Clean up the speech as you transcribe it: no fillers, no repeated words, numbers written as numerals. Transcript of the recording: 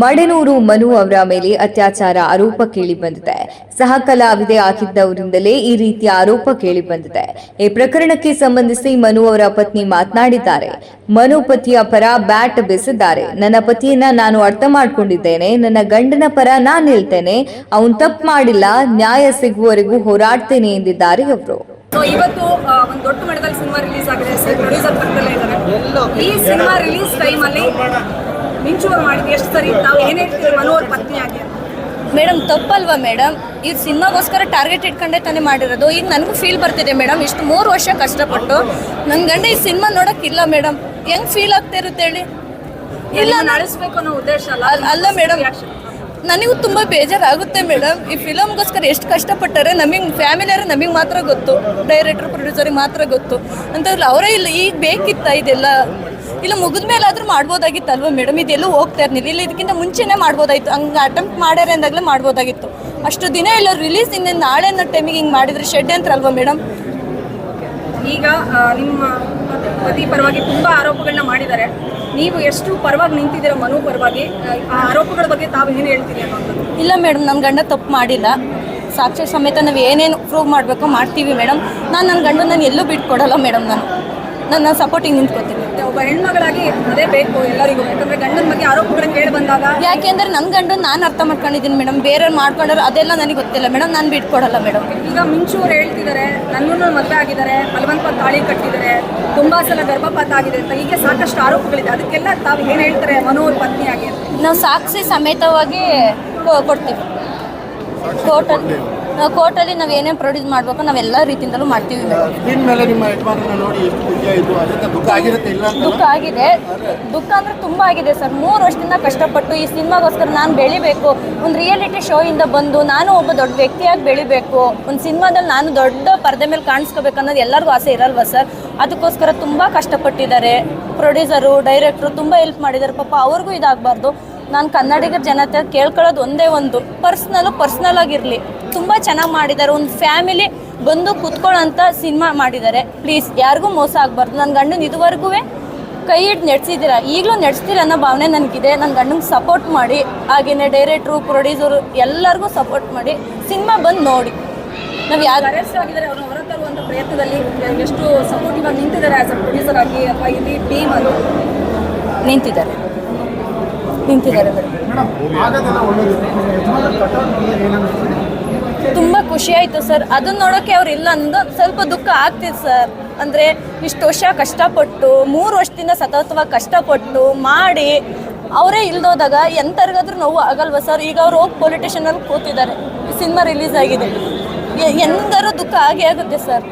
ಮಡನೂರು ಮನು ಅವರ ಮೇಲೆ ಅತ್ಯಾಚಾರ ಆರೋಪ ಕೇಳಿಬಂದಿದೆ. ಸಹ ಕಲಾವಿದೆ ಆಗಿದ್ದವರಿಂದಲೇ ಈ ರೀತಿಯ ಆರೋಪ ಕೇಳಿಬಂದಿದೆ. ಈ ಪ್ರಕರಣಕ್ಕೆ ಸಂಬಂಧಿಸಿ ಮನು ಅವರ ಪತ್ನಿ ಮಾತನಾಡಿದ್ದಾರೆ. ಮನು ಪತಿಯ ಪರ ಬ್ಯಾಟ್ ಬೀಸಿದ್ದಾರೆ. ನನ್ನ ಪತಿಯನ್ನ ನಾನು ಅರ್ಥ ಮಾಡ್ಕೊಂಡಿದ್ದೇನೆ. ನನ್ನ ಗಂಡನ ಪರ ನಾನು ನಿಲ್ತೇನೆ. ಅವನು ತಪ್ಪು ಮಾಡಿಲ್ಲ. ನ್ಯಾಯ ಸಿಗುವವರೆಗೂ ಹೋರಾಡ್ತೇನೆ ಎಂದಿದ್ದಾರೆ ಅವರು. ಇವತ್ತು ಒಂದು ದೊಡ್ಡ ಮಟ್ಟದಲ್ಲಿ ಸಿನಿಮಾ ರಿಲೀಸ್ ಆಗಿದೆ. ಪ್ರೊಡ್ಯೂಸರ್ ಪಕ್ಕದಲ್ಲೇ ಇದ್ದಾರೆ. ಈ ಸಿನಿಮಾ ರಿಲೀಸ್ ಟೈಮಲ್ಲಿ ಮಿಂಚು ಅವ್ರು ಮಾಡಿದ್ದು ಎಷ್ಟು ಸರಿ? ನಾವು ಏನು ಹೇಳ್ತೀವಿ ಮನು ಅವ್ರ ಪತ್ನಿಯಾಗಿ? Madam ತಪ್ಪಲ್ವಾ madam? ಈ ಸಿನಿಮಾಗೋಸ್ಕರ ಟಾರ್ಗೆಟ್ ಇಟ್ಕೊಂಡೇ ತಾನೇ ಮಾಡಿರೋದು. ಈಗ ನನಗೂ ಫೀಲ್ ಬರ್ತಿದೆ ಮೇಡಮ್. ಇಷ್ಟು 3 ವರ್ಷ ಕಷ್ಟಪಟ್ಟು ನನ್ನ ಗಂಡ ಈ ಸಿನಿಮಾ ನೋಡೋಕ್ಕಿಲ್ಲ ಮೇಡಮ್. ಹೆಂಗೆ ಫೀಲ್ ಆಗ್ತಾ ಇರುತ್ತೆ ಹೇಳಿ? ಇಲ್ಲ ನಡೆಸಬೇಕು ಅನ್ನೋ ಉದ್ದೇಶ ಅಲ್ಲ ಮೇಡಮ್, ನನಗೂ ತುಂಬ ಬೇಜಾರಾಗುತ್ತೆ ಮೇಡಮ್. ಈ ಫಿಲಮ್ಗೋಸ್ಕರ ಎಷ್ಟು ಕಷ್ಟಪಟ್ಟಾರೆ ನಮಗೆ ಫ್ಯಾಮಿಲಿಯವರು ನಮಗೆ ಮಾತ್ರ ಗೊತ್ತು, ಡೈರೆಕ್ಟ್ರ್ ಪ್ರೊಡ್ಯೂಸರಿಗೆ ಮಾತ್ರ ಗೊತ್ತು ಅಂತಂದ್ರೆ ಅವರೇ ಇಲ್ಲ. ಈಗ ಬೇಕಿತ್ತ ಇದೆಲ್ಲ? ಇಲ್ಲ ಮುಗಿದ ಮೇಲಾದರೂ ಮಾಡ್ಬೋದಾಗಿತ್ತಲ್ವ ಮೇಡಮ್? ಇದೆಲ್ಲೂ ಹೋಗ್ತಾ ಇರ್ಲಿಲ್ಲ. ಇಲ್ಲ ಇದಕ್ಕಿಂತ ಮುಂಚೆನೇ ಮಾಡ್ಬೋದಾಗಿತ್ತು. ಹಂಗೆ ಅಟೆಂಪ್ಟ್ ಮಾಡ್ಯಾರೆ ಅಂದಾಗಲೇ ಮಾಡ್ಬೋದಾಗಿತ್ತು. ಅಷ್ಟು ದಿನ ಇಲ್ಲ ರಿಲೀಸ್ ಇಂದ ನಾಳೆ ಅನ್ನೋ ಟೈಮಿಗೆ ಹಿಂಗೆ ಮಾಡಿದ್ರೆ ಷಡ್ಯಂತ್ರ ಮೇಡಮ್? ಈಗ ನಿಮ್ಮ ಪತಿ ಪರವಾಗಿ ತುಂಬ ಆರೋಪಗಳನ್ನ ಮಾಡಿದ್ದಾರೆ. ನೀವು ಎಷ್ಟು ಪರವಾಗಿ ನಿಂತಿದ್ದೀರೋ ಮನು ಪರವಾಗಿ, ಆ ಆರೋಪಗಳ ಬಗ್ಗೆ ತಾವು ಏನು ಹೇಳ್ತೀರಿ ಅನ್ನೋದು? ಇಲ್ಲ ಮೇಡಮ್, ನಮ್ಮ ಗಂಡ ತಪ್ಪು ಮಾಡಿಲ್ಲ. ಸಾಕ್ಷಿ ಸಮೇತ ನಾವು ಏನೇನು ಪ್ರೂವ್ ಮಾಡಬೇಕೋ ಮಾಡ್ತೀವಿ ಮೇಡಮ್. ನನ್ನ ಗಂಡ ನಾನು ಎಲ್ಲೂ ಬಿಟ್ಕೊಡಲ್ಲ ಮೇಡಮ್. ನನ್ನ ಸಪೋರ್ಟಿಂಗ್ ನಿಂತ್ಕೊತೀನಿ. ಒಬ್ಬ ಹೆಣ್ಮಗಳಾಗಿ ಅದೇ ಬೇಕು ಎಲ್ಲರಿಗೂ. ಯಾಕಂದರೆ ಗಂಡನ ಬಗ್ಗೆ ಆರೋಪಗಳನ್ನ ಕೇಳಿ ಬಂದಾಗ, ಯಾಕೆಂದರೆ ನನ್ನ ಗಂಡನ ನಾನು ಅರ್ಥ ಮಾಡ್ಕೊಂಡಿದ್ದೀನಿ ಮೇಡಮ್. ಬೇರೆಯವ್ರು ಮಾಡ್ಕೊಂಡ್ರೆ ಅದೆಲ್ಲ ನನಗೆ ಗೊತ್ತಿಲ್ಲ ಮೇಡಮ್. ನಾನು ಬಿಟ್ಕೊಡಲ್ಲ ಮೇಡಮ್. ಈಗ ಮಿಂಚು ಅವ್ರು ಹೇಳ್ತಿದ್ದಾರೆ ನನ್ನನ್ನು ಮದುವೆ ಆಗಿದ್ದಾರೆ, ಬಲವಂತ ತಾಳಿ ಕಟ್ಟಿದ್ದಾರೆ, ತುಂಬ ಸಲ ಗರ್ಭಪಾತ ಆಗಿದೆ ಅಂತ ಹೀಗೆ ಸಾಕಷ್ಟು ಆರೋಪಗಳಿದೆ. ಅದಕ್ಕೆಲ್ಲ ತಾವು ಏನು ಹೇಳ್ತಾರೆ ಮನು ಅವ್ರ ಪತ್ನಿಯಾಗಿ? ನಾವು ಸಾಕ್ಷಿ ಸಮೇತವಾಗಿ ಕೊಡ್ತೀವಿ ಕೋರ್ಟಲ್ಲಿ ನಾವು ಏನೇನು ಪ್ರೊಡ್ಯೂಸ್ ಮಾಡಬೇಕು ನಾವೆಲ್ಲ ರೀತಿಯಿಂದಲೂ ಮಾಡ್ತೀವಿ ದುಃಖ ಆಗಿದೆ. ದುಃಖ ಅಂದರೆ ತುಂಬ ಆಗಿದೆ ಸರ್. 3 ವರ್ಷದಿಂದ ಕಷ್ಟಪಟ್ಟು ಈ ಸಿನಿಮಾಗೋಸ್ಕರ ನಾನು ಬೆಳಿಬೇಕು. ಒಂದು ರಿಯಾಲಿಟಿ ಶೋ ಇಂದ ಬಂದು ನಾನು ಒಬ್ಬ ದೊಡ್ಡ ವ್ಯಕ್ತಿಯಾಗಿ ಬೆಳಿಬೇಕು. ಒಂದು ಸಿನಿಮಾದಲ್ಲಿ ನಾನು ದೊಡ್ಡ ಪರದೆ ಮೇಲೆ ಕಾಣಿಸ್ಕೋಬೇಕು ಅನ್ನೋದು ಎಲ್ಲರಿಗೂ ಆಸೆ ಇರಲ್ವಾ ಸರ್? ಅದಕ್ಕೋಸ್ಕರ ತುಂಬ ಕಷ್ಟಪಟ್ಟಿದ್ದಾರೆ. ಪ್ರೊಡ್ಯೂಸರು, ಡೈರೆಕ್ಟ್ರು ತುಂಬ ಹೆಲ್ಪ್ ಮಾಡಿದ್ದಾರೆ. ಪಾಪ ಅವ್ರಿಗೂ ಇದಾಗಬಾರ್ದು. ನಾನು ಕನ್ನಡಿಗರ ಜನತೆ ಕೇಳ್ಕೊಳ್ಳೋದು ಒಂದೇ ಒಂದು, ಪರ್ಸ್ನಲ್ ಆಗಿರಲಿ. ತುಂಬ ಚೆನ್ನಾಗಿ ಮಾಡಿದ್ದಾರೆ. ಒಂದು ಫ್ಯಾಮಿಲಿ ಬಂದು ಕೂತ್ಕೊಳ್ಳೋಂಥ ಸಿನಿಮಾ ಮಾಡಿದ್ದಾರೆ. ಪ್ಲೀಸ್ ಯಾರಿಗೂ ಮೋಸ ಆಗಬಾರ್ದು. ನನ್ನ ಗಂಡನ ಇದುವರೆಗೂ ಕೈ ಹಿಡ್ದು ನಡೆಸಿದ್ದೀರಾ, ಈಗಲೂ ನಡೆಸ್ತೀರ ಅನ್ನೋ ಭಾವನೆ ನನಗಿದೆ. ನನ್ನ ಗಂಡಂಗೆ ಸಪೋರ್ಟ್ ಮಾಡಿ, ಹಾಗೆಯೇ ಡೈರೆಕ್ಟ್ರು, ಪ್ರೊಡ್ಯೂಸರು ಎಲ್ಲರಿಗೂ ಸಪೋರ್ಟ್ ಮಾಡಿ ಸಿನಿಮಾ ಬಂದು ನೋಡಿ. ನಾವು ಯಾರು ಅರೆಸ್ಟ್ ಆಗಿದ್ದಾರೆ ಅವ್ರನ್ನ ಹೊರತರುವಂಥ ಪ್ರಯತ್ನದಲ್ಲಿ ಎಷ್ಟು ಸಪೋರ್ಟಿವ್ ಆಗಿ ನಿಂತಿದ್ದಾರೆ ಆ್ಯಸ್ ಅ ಪ್ರೊಡ್ಯೂಸರ್ ಆಗಿ ಅಥವಾ ಇಲ್ಲಿ ಟೀಮ್ ಅದು ನಿಂತಿದ್ದಾರೆ ತುಂಬ ಖುಷಿ ಆಯಿತು ಸರ್. ಅದನ್ನ ನೋಡೋಕ್ಕೆ ಅವ್ರು ಇಲ್ಲ ಅಂದು ಸ್ವಲ್ಪ ದುಃಖ ಆಗ್ತಿದೆ ಸರ್. ಅಂದರೆ ಇಷ್ಟು ವರ್ಷ ಕಷ್ಟಪಟ್ಟು 3 ವರ್ಷದಿಂದ ಸತತವಾಗಿ ಕಷ್ಟಪಟ್ಟು ಮಾಡಿ ಅವರೇ ಇಲ್ದೋದಾಗ ಎಂಥರಿಗಾದ್ರೂ ನೋವು ಆಗಲ್ವ ಸರ್? ಈಗ ಅವ್ರು ಹೋಗಿ ಪೊಲಿಟಿಷನಲ್ಲಿ ಕೂತಿದ್ದಾರೆ. ಸಿನಿಮಾ ರಿಲೀಸ್ ಆಗಿದೆ, ಹೆಂಗಾರು ದುಃಖ ಆಗೇ ಆಗುತ್ತೆ ಸರ್.